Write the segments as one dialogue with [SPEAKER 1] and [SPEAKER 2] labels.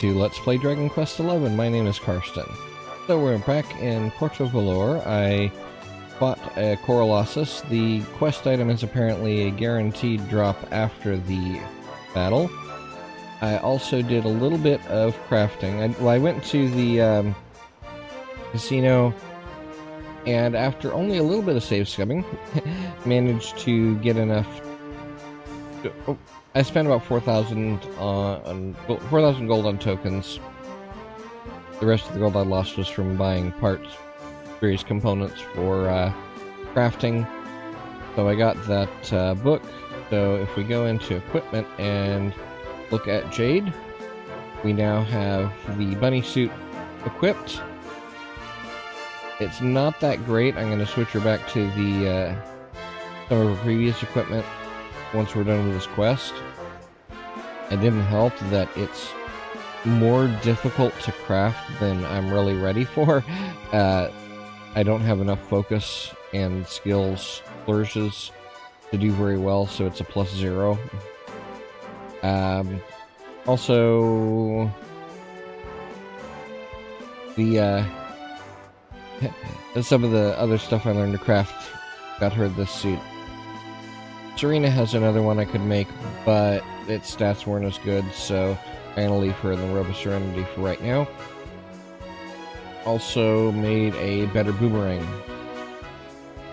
[SPEAKER 1] To Let's Play Dragon Quest XI. My name is Karsten. So we're back in Porto Valor. I fought a Corolossus. The quest item is apparently a guaranteed drop after the battle. I also did a little bit of crafting. I went to the casino, and after only a little bit of save scumming, managed to get enough. I spent about 4,000 gold on tokens. The rest of the gold I lost was from buying parts, various components for crafting. So I got that book. So if we go into equipment and look at Jade, we now have the bunny suit equipped. It's not that great. I'm going to switch her back to the some of her previous equipment once we're done with this quest. It didn't help that it's more difficult to craft than I'm really ready for. I don't have enough focus and skills flourishes to do very well, so it's a +0. Also, the some of the other stuff I learned to craft got her this suit. Serena has another one I could make, but its stats weren't as good, so I'm going to leave her in the Robe of Serenity for right now. Also made a better boomerang.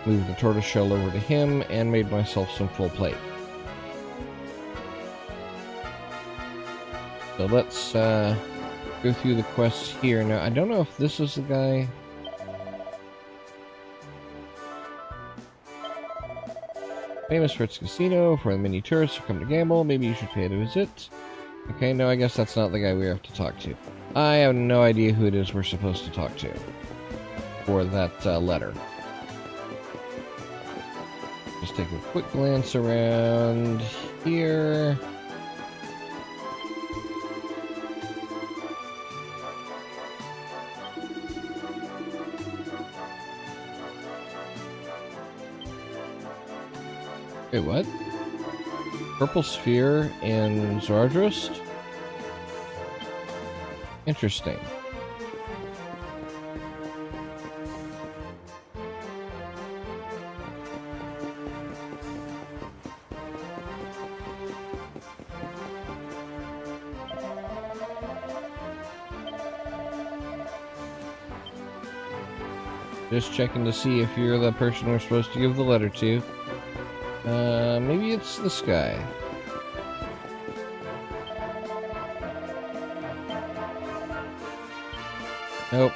[SPEAKER 1] Moved the tortoise shell over to him, and made myself some full plate. So let's go through the quests here. Now, I don't know if this is the guy. Famous for its casino, for the many tourists who come to gamble. Maybe you should pay it a visit. Okay, no, I guess that's not the guy we have to talk to. I have no idea who it is we're supposed to talk to for that letter. Just take a quick glance around here. Wait, what? Purple Sphere in Zardrust? Interesting. Just checking to see if you're the person we're supposed to give the letter to. Maybe it's this guy. Nope.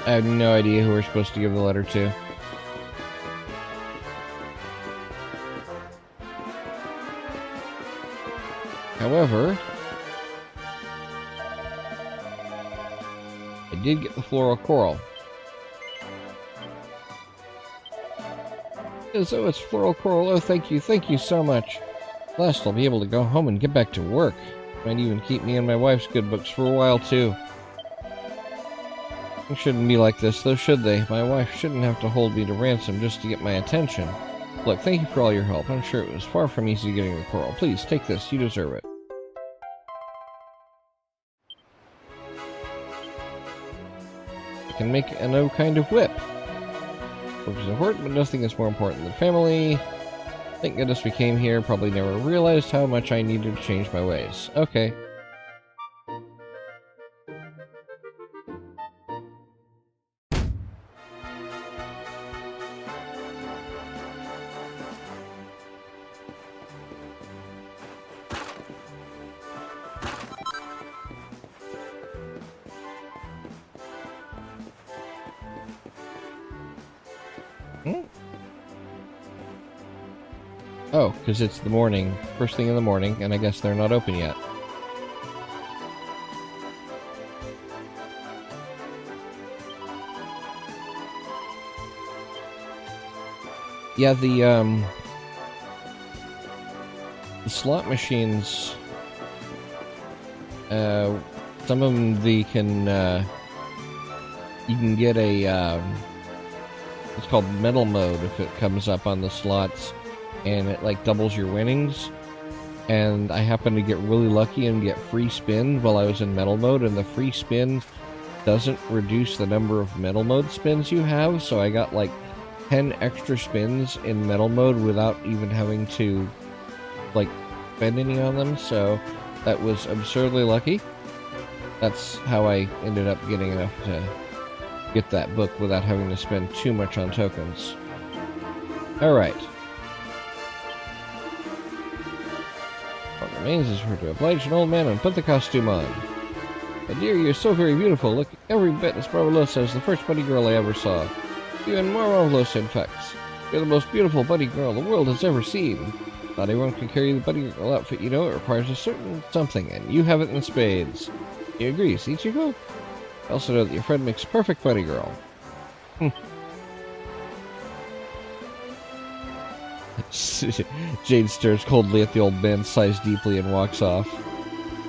[SPEAKER 1] I have no idea who we're supposed to give the letter to. However, I did get the floral coral. So it's floral coral. Oh, thank you so much. At last I'll be able to go home and get back to work. Might even keep me and my wife's good books for a while too. It shouldn't be like this, though, should they? My wife shouldn't have to hold me to ransom just to get my attention. Look, thank you for all your help. I'm sure it was far from easy getting the coral. Please, take this. You deserve it. I can make a no kind of whip. Work is important, but nothing is more important than family. Thank goodness we came here. Probably never realized how much I needed to change my ways. Okay. Oh, because it's the morning, first thing in the morning, and I guess they're not open yet. Yeah, the slot machines, some of them you can get a it's called metal mode if it comes up on the slots, and it like doubles your winnings. and I happened to get really lucky and get free spin while I was in metal mode, and the free spin doesn't reduce the number of metal mode spins you have, so I got like 10 extra spins in metal mode without even having to like spend any on them, so that was absurdly lucky. That's how I ended up getting enough to get that book without having to spend too much on tokens. Alright. What remains is for her to oblige an old man and put the costume on. But dear, you're so very beautiful. Look every bit as marvelous as the first bunny girl I ever saw. Even more marvelous, in fact. You're the most beautiful bunny girl the world has ever seen. Not everyone can carry the bunny girl outfit, you know. It requires a certain something, and you have it in spades. You agree, see, Chico? I also know that your friend makes a perfect bunny girl. Jade stares coldly at the old man, sighs deeply, and walks off.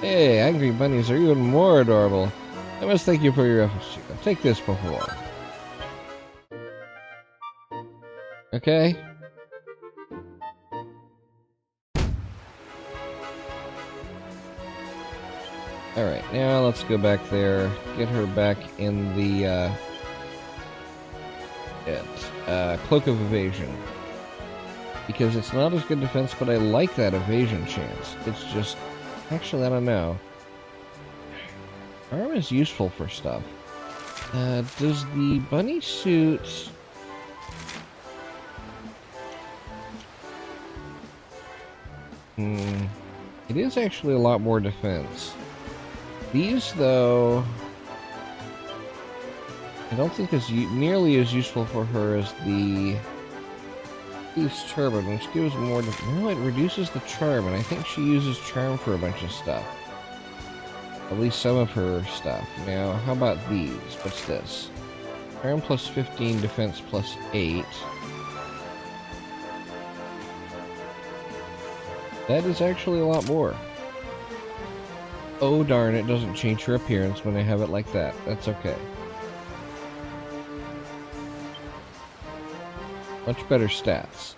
[SPEAKER 1] Hey, angry bunnies are even more adorable. I must thank you for your efforts, Chico. Take this before. Okay. Alright, now let's go back there, get her back in the, Cloak of Evasion. Because it's not as good defense, but I like that evasion chance. It's just... Actually, I don't know. Arm is useful for stuff. Does the bunny suit... It is actually a lot more defense. These, though... I don't think is nearly as useful for her as the... Thief's Turban, which gives more... No, it reduces the charm, and I think she uses charm for a bunch of stuff. At least some of her stuff. Now, how about these? What's this? Charm plus 15, defense plus 8. That is actually a lot more. Oh darn, it doesn't change her appearance when I have it like that. That's okay. Much better stats.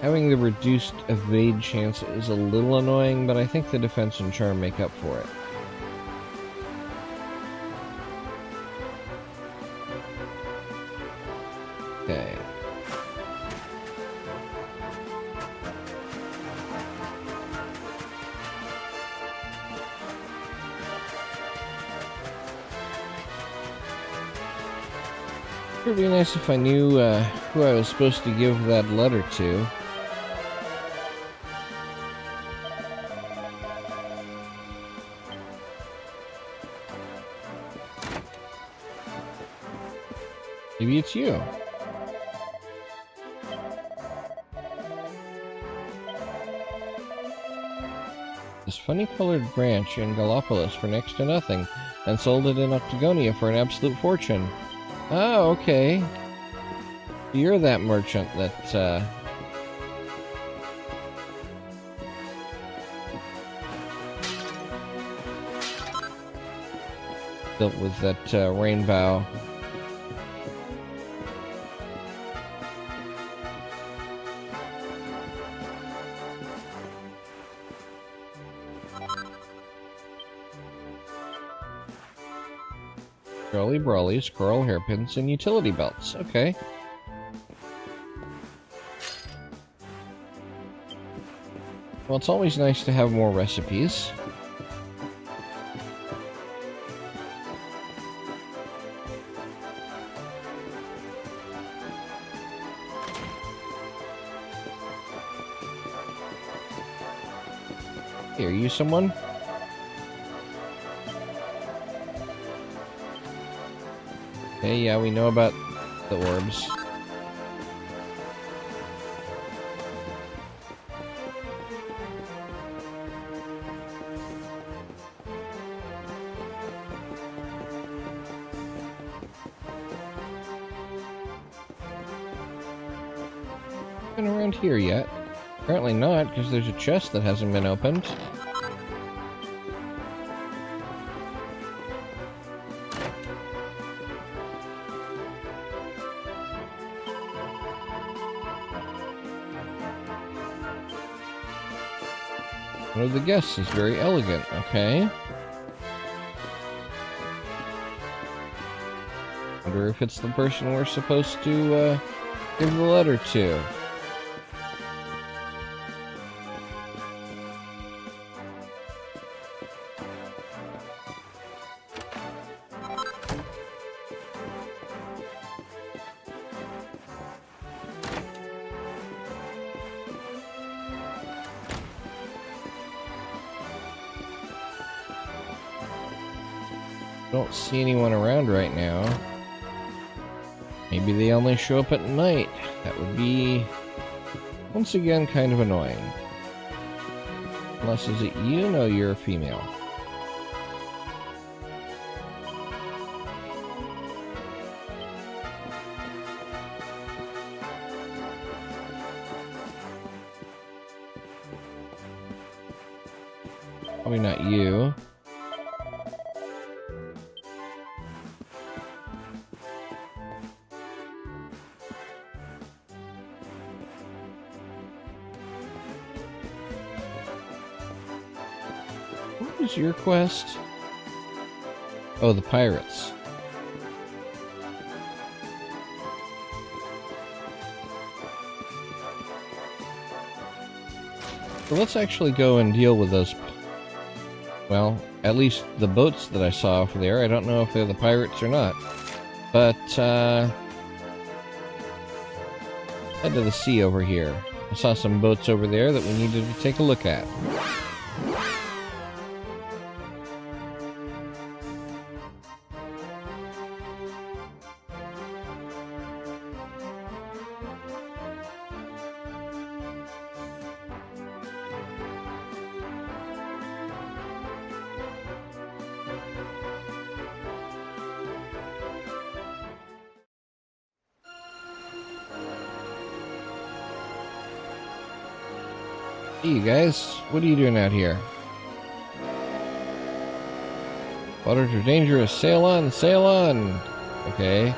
[SPEAKER 1] Having the reduced evade chance is a little annoying, but I think the defense and charm make up for it. Okay. It would be nice if I knew who I was supposed to give that letter to. Maybe it's you. This funny colored branch in Gallipolis for next to nothing, and sold it in Octagonia for an absolute fortune. Oh, okay. You're that merchant that, built with that, rainbow. Jolly Brawlies, coral hairpins, and utility belts. Okay. Well, it's always nice to have more recipes. Hey, are you someone? Okay, yeah, we know about the orbs. Been around here yet? Apparently not, because there's a chest that hasn't been opened. One of the guests is very elegant, okay. Wonder if it's the person we're supposed to give the letter to. Don't see anyone around right now. Maybe they only show up at night. That would be, once again, kind of annoying. Unless, is it you? No, you're a female. Probably not you. What was your quest? Oh, the pirates. So let's actually go and deal with those. Well, at least the boats that I saw over there. I don't know if they're the pirates or not. But, head to the sea over here. I saw some boats over there that we needed to take a look at. Hey, you guys, what are you doing out here? Waters are dangerous. Sail on, sail on. Okay.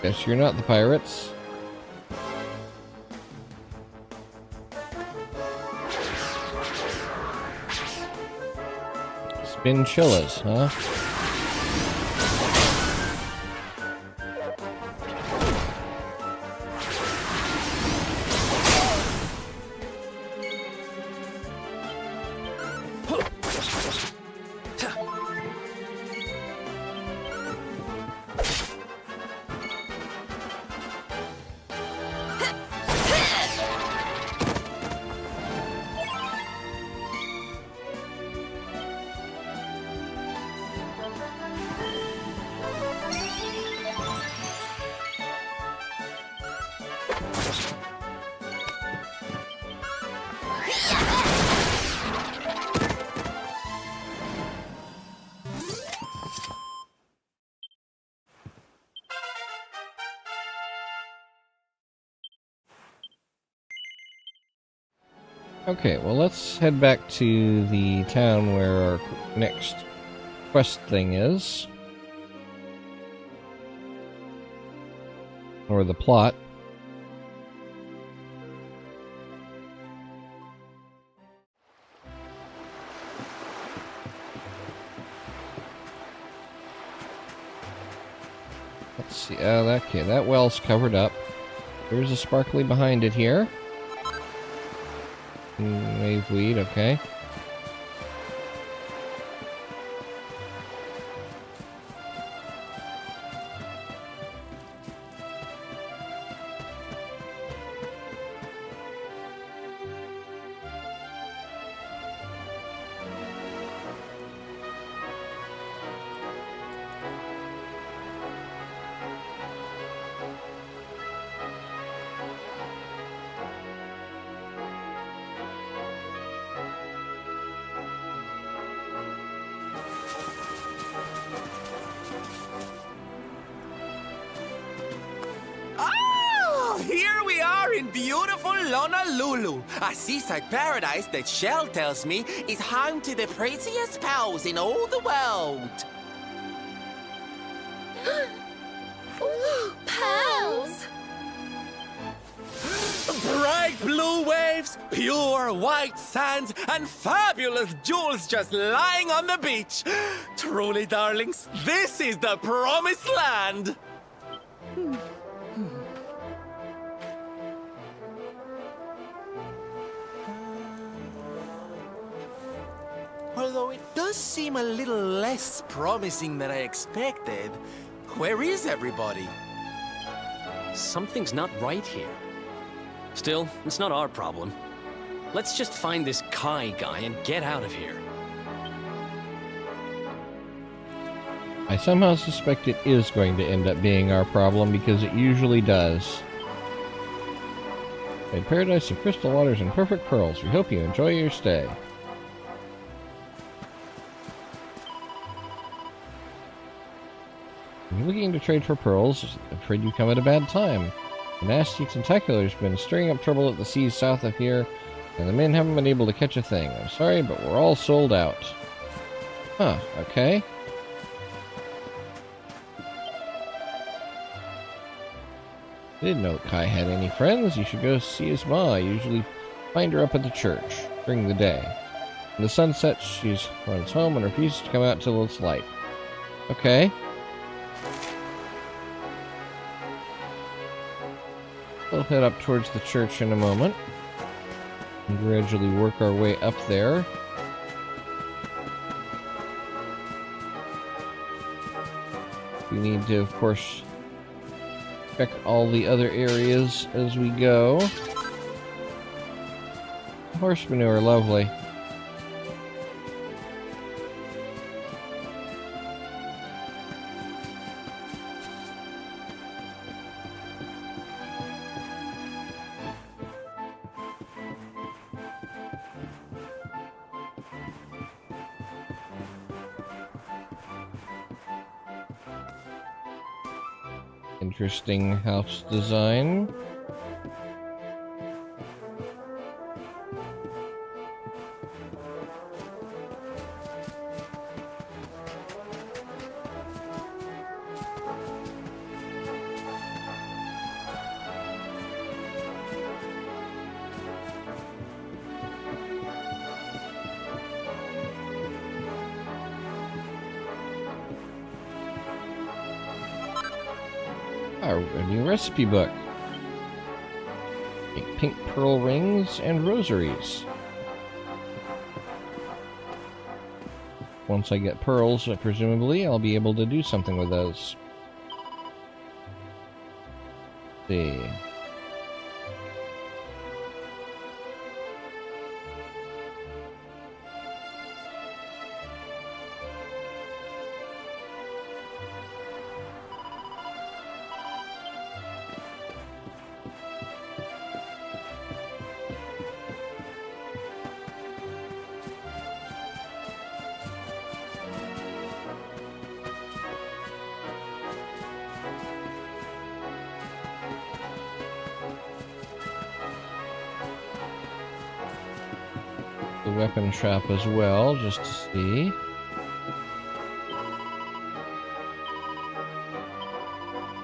[SPEAKER 1] Guess you're not the pirates. Spinchillas, huh? Okay, well, let's head back to the town where our next quest thing is. Or the plot. Let's see. Okay, that well's covered up. There's a sparkly behind it here. Wave weed, okay.
[SPEAKER 2] Here we are in beautiful Honolulu, a seaside paradise that Shell tells me is home to the prettiest pals in all the world.
[SPEAKER 3] Ooh, pals!
[SPEAKER 2] Bright Blue waves, pure white sands, and fabulous jewels just lying on the beach. Truly, darlings, this is the promised land. Although it does seem a little less promising than I expected. Where is everybody?
[SPEAKER 3] Something's not right here. Still, it's not our problem. Let's just find this Kai guy and get out of here.
[SPEAKER 1] I somehow suspect it is going to end up being our problem, because it usually does. A paradise of crystal waters and perfect pearls. We hope you enjoy your stay. You're looking to trade for pearls? I'm afraid you come at a bad time. The nasty tentacular's been stirring up trouble at the seas south of here, and the men haven't been able to catch a thing. I'm sorry, but we're all sold out. Huh, okay. I didn't know Kai had any friends. You should go see his ma. I usually find her up at the church during the day. When the sun sets, she runs home and refuses to come out till it's light. Okay. We'll head up towards the church in a moment and gradually work our way up there. We need to, of course, check all the other areas as we go. Horse manure, lovely. Interesting house design. A new recipe book. Make pink pearl rings and rosaries. Once I get pearls, presumably, I'll be able to do something with those. Let's see. The weapon shop as well, just to see.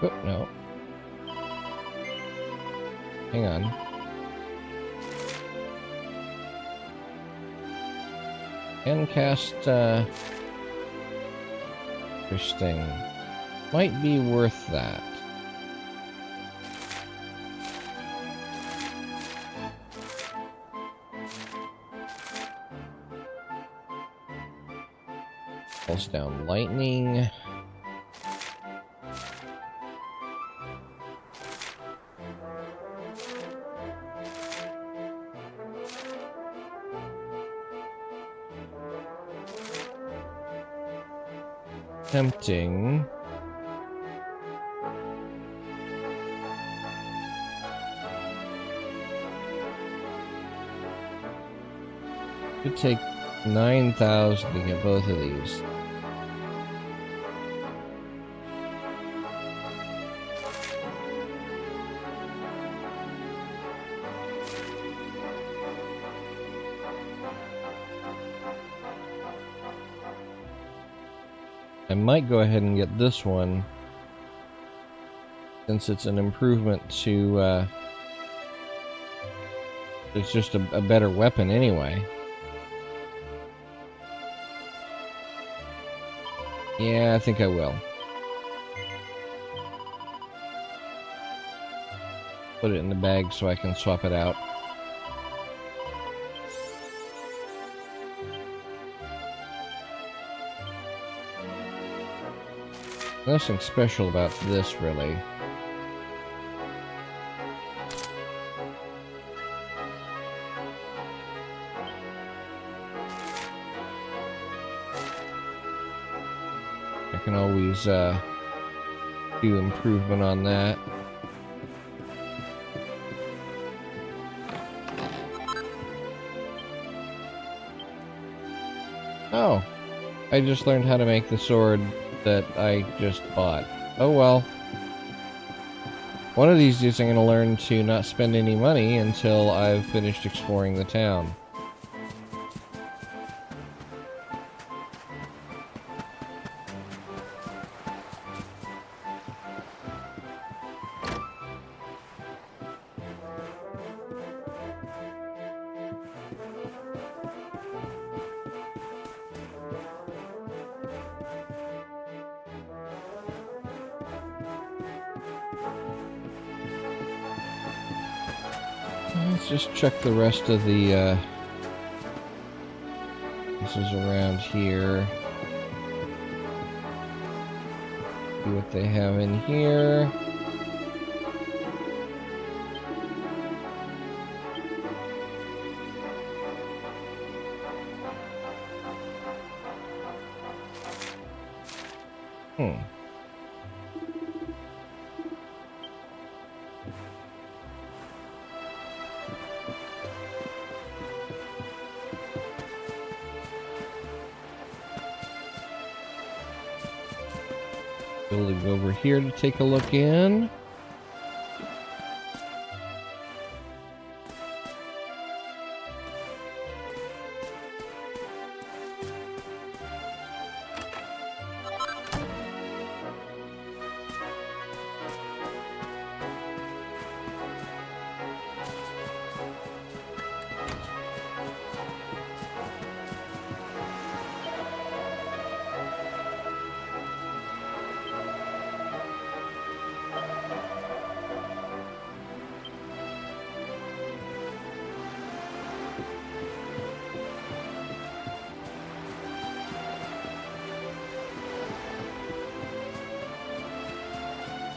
[SPEAKER 1] Oh, no. Hang on. Can cast, interesting. Might be worth that. Pulls down lightning. Tempting. Could take 9,000 to get both of these. I might go ahead and get this one, since it's an improvement to It's just a better weapon anyway. Yeah, I think I will. Put it in the bag so I can swap it out. Nothing special about this, really. I can always do improvement on that. Oh, I just learned how to make the sword that I just bought. Oh well. One of these days I'm going to learn to not spend any money until I've finished exploring the town. Let's just check the rest of the this is around here. See what they have in here. Building over here to take a look in.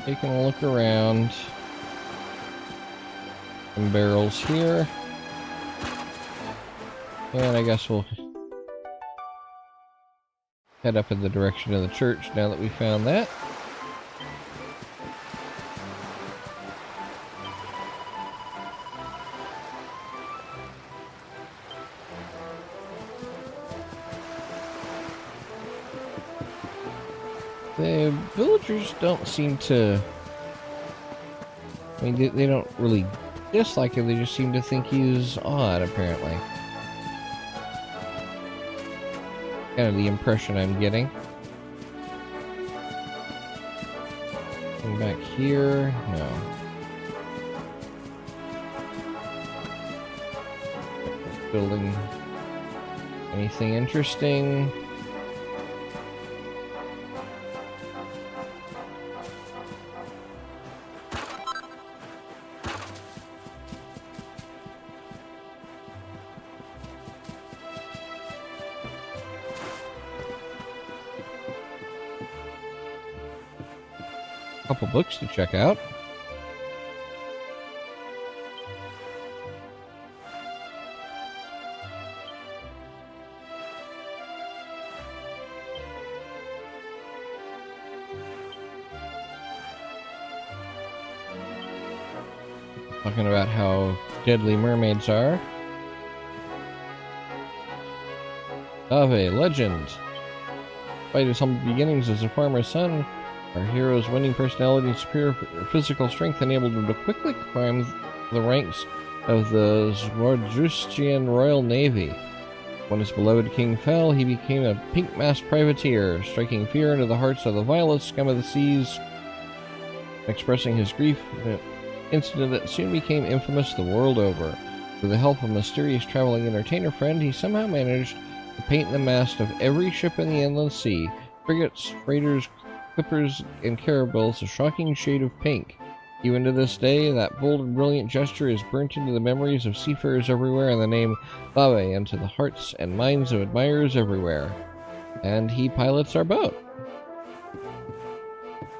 [SPEAKER 1] Taking a look around. Some barrels here. And I guess we'll head up in the direction of the church now that we found that. The villagers don't seem to... I mean, they don't really dislike him, they just seem to think he's odd, apparently. Kind of the impression I'm getting. And back here, no. Building anything interesting? Couple books to check out. Talking about how deadly mermaids are. Ave, legend. Despite his humble beginnings as a farmer's son, our hero's winning personality and superior physical strength enabled him to quickly climb the ranks of the Zwarjustian Royal Navy. When his beloved king fell, he became a pink-masked privateer, striking fear into the hearts of the vilest scum of the seas, expressing his grief in an incident that soon became infamous the world over. With the help of a mysterious traveling entertainer friend, he somehow managed to paint the mast of every ship in the inland sea, frigates, freighters, clippers, and caravels, a shocking shade of pink. Even to this day, that bold and brilliant gesture is burnt into the memories of seafarers everywhere and the name Lave into the hearts and minds of admirers everywhere. And he pilots our boat.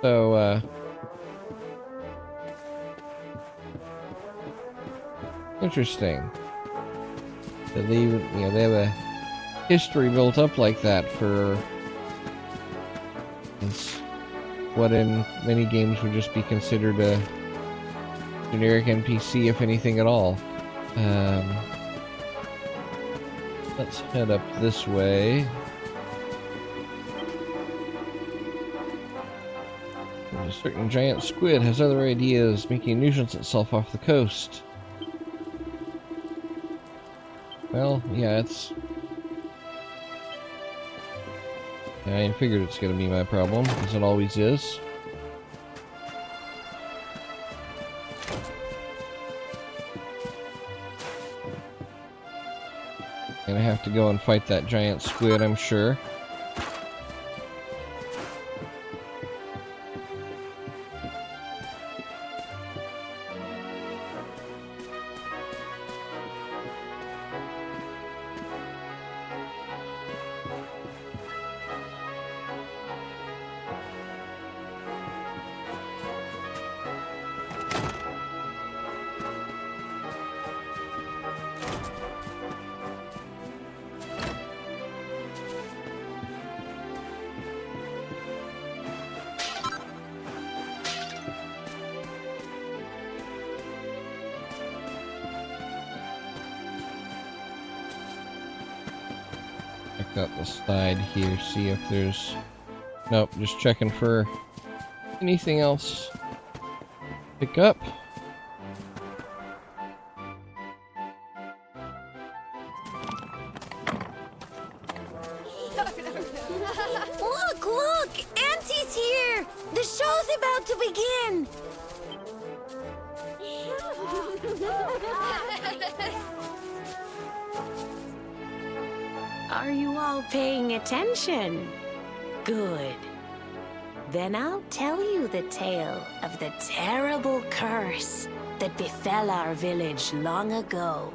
[SPEAKER 1] So, interesting. That they have a history built up like that for what in many games would just be considered a generic NPC, if anything at all. Let's head up this way. A certain giant squid has other ideas, making a nuisance itself off the coast. Well, yeah, I figured it's gonna be my problem, as it always is. Gonna have to go and fight that giant squid, I'm sure. Check out the side here, see if there's... Nope, just checking for anything else. Pick up.
[SPEAKER 4] Look! Auntie's here! The show's about to begin! Are you all paying attention? Good. Then I'll tell you the tale of the terrible curse that befell our village long ago.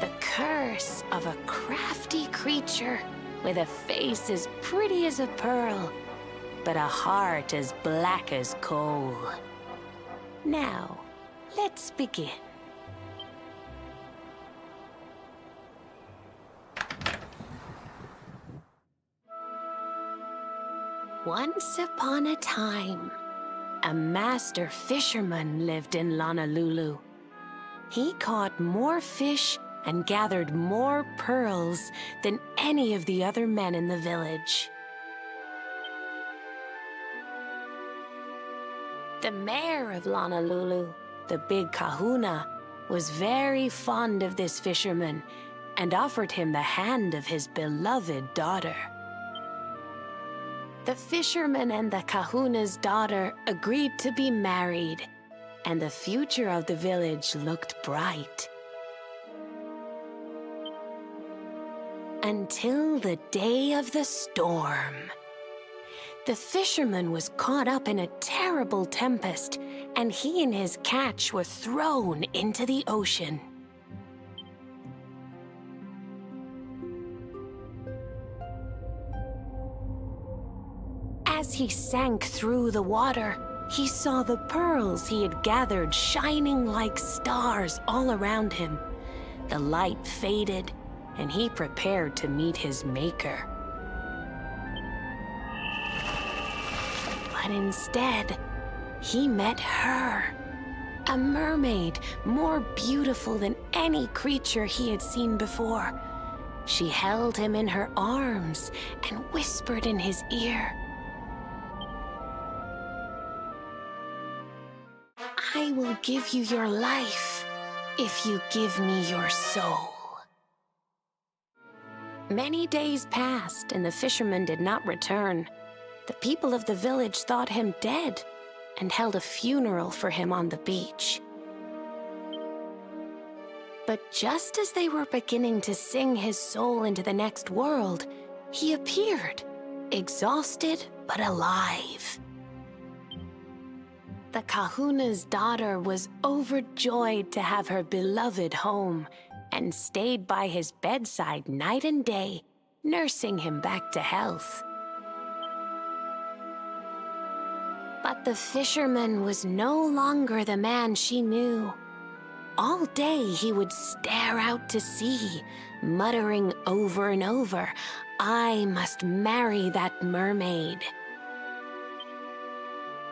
[SPEAKER 4] The curse of a crafty creature with a face as pretty as a pearl, but a heart as black as coal. Now, let's begin. Once upon a time, a master fisherman lived in Honolulu. He caught more fish and gathered more pearls than any of the other men in the village. The mayor of Honolulu, the big kahuna, was very fond of this fisherman and offered him the hand of his beloved daughter. The fisherman and the kahuna's daughter agreed to be married, and the future of the village looked bright. Until the day of the storm. The fisherman was caught up in a terrible tempest, and he and his catch were thrown into the ocean. As he sank through the water, he saw the pearls he had gathered shining like stars all around him. The light faded, and he prepared to meet his maker. But instead, he met her, a mermaid more beautiful than any creature he had seen before. She held him in her arms and whispered in his ear, "I will give you your life if you give me your soul." Many days passed, and the fisherman did not return. The people of the village thought him dead and held a funeral for him on the beach. But just as they were beginning to sing his soul into the next world, he appeared, exhausted but alive. The kahuna's daughter was overjoyed to have her beloved home and stayed by his bedside night and day, nursing him back to health. But the fisherman was no longer the man she knew. All day he would stare out to sea, muttering over and over, "I must marry that mermaid."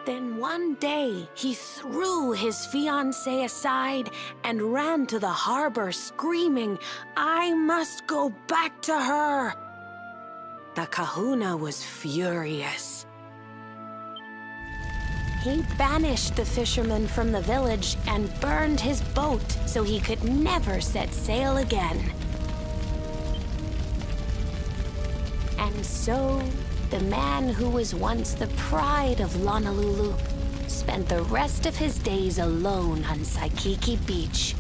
[SPEAKER 4] Then one day, he threw his fiancée aside and ran to the harbor screaming, "I must go back to her!" The kahuna was furious. He banished the fisherman from the village and burned his boat so he could never set sail again. And so, the man who was once the pride of Honolulu spent the rest of his days alone on Saikiki Beach,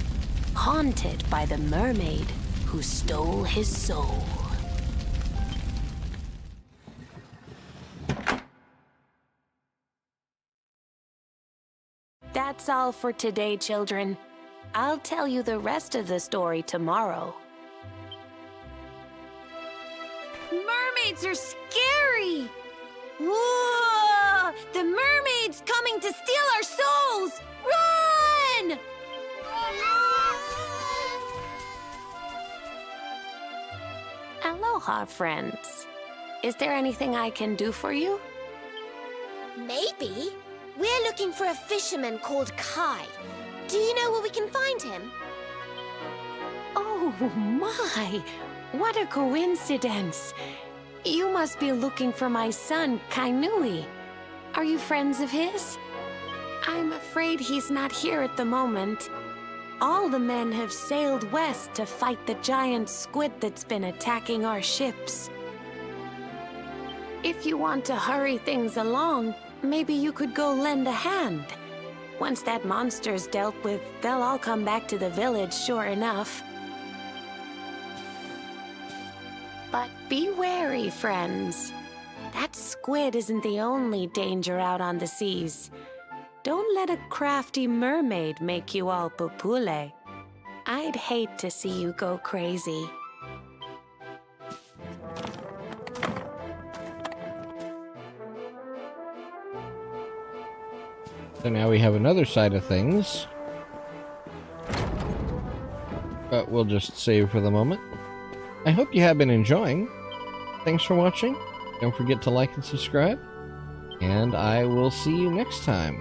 [SPEAKER 4] haunted by the mermaid who stole his soul. That's all for today, children. I'll tell you the rest of the story tomorrow. Mermaids are scary! Whoa! The mermaid's coming to steal our souls! Run! Aloha, friends. Is there anything I can do for you?
[SPEAKER 5] Maybe. We're looking for a fisherman called Kai. Do you know where we can find him?
[SPEAKER 4] Oh my! What a coincidence! You must be looking for my son, Kainui. Are you friends of his? I'm afraid he's not here at the moment. All the men have sailed west to fight the giant squid that's been attacking our ships. If you want to hurry things along, maybe you could go lend a hand. Once that monster's dealt with, they'll all come back to the village, sure enough. But be wary, friends. That squid isn't the only danger out on the seas. Don't let a crafty mermaid make you all pupule. I'd hate to see you go crazy.
[SPEAKER 1] So now we have another side of things. But we'll just save for the moment. I hope you have been enjoying. Thanks for watching. Don't forget to like and subscribe. And I will see you next time.